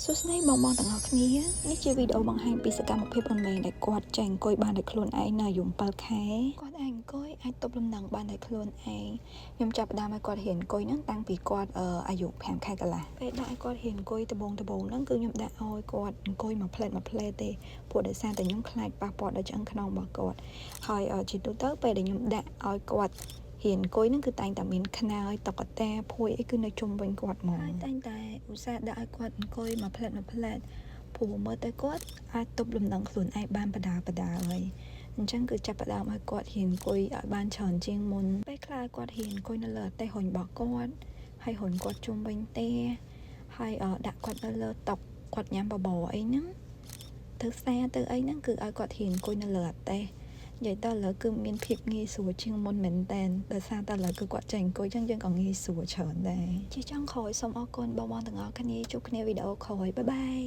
សួស្តីបងទាំងអស់គ្នានេះជាវីដេអូបង្ហាញពីសកម្មភាពរំលែងដែលគាត់ចែងអង្គុយបានដោយខ្លួនឯងនៅអាយុ7ខែគាត់អាចអង្គុយអាចទប់លំនឹងបានដោយខ្លួនឯងខ្ញុំចាប់ផ្ដើមឲ្យគាត់រៀនអង្គុយហ្នឹងតាំងពីគាត់អាយុ5ខែកន្លះពេលដាក់ឲ្យគាត់រៀនអង្គុយដំបូងហ្នឹងគឺខ្ញុំដាក់ឲ្យគាត់អង្គុយមួយផ្លែតទេព្រោះដោយសារតែខ្ញុំខ្លាចប៉ះពាល់ដល់ឆ្អឹងខ្នងរបស់គាត់ហើយជាទូទៅពេលដែលខ្ញុំដាក់ឲ្យគាត់ហ៊ានអង្គុយហ្នឹងគឺតែងតែមានខ្នើយតុក្កតាភួយអីគឺនៅជុំវិញគាត់ហ្មងហើយតែងតែឧស្សាហ៍ដាក់ឲ្យគាត់អង្គុយមួយផ្លែតព្រោះមើលទៅគាត់អាចទប់លំនឹងខ្លួនឯងបានបដាហើយអញ្ចឹងគឺចាប់ផ្ដើមឲ្យគាត់ហ៊ានអង្គុយឲ្យបានច្រើនជាងមុនពេលខ្លះគាត់ហ៊ានអង្គុយនៅលើអតេះរុញរបស់គាត់ហើយរុញគាត់ជុំវិញទេហើយដាក់គាត់នៅលើតុគាត់ញ៉ាំបបរអីហ្នឹងទៅផ្សារទៅអីហ្នឹងគឺឲ្យគាត់ហ៊ានអង្គុយនៅលើអតេះនិយាយតើឥឡូវគឺមានភាពងាយស្រួលជាងមុនមែនតើដោយសារតែឥឡូវគឺគាត់ចេះអង្គុយចឹងយើងក៏ងាយស្រួលច្រើនដែរជាចុងក្រោយសូមអរគុណបងទាំងអស់គ្នាជួបគ្នាវីដេអូក្រោយបាយបាយ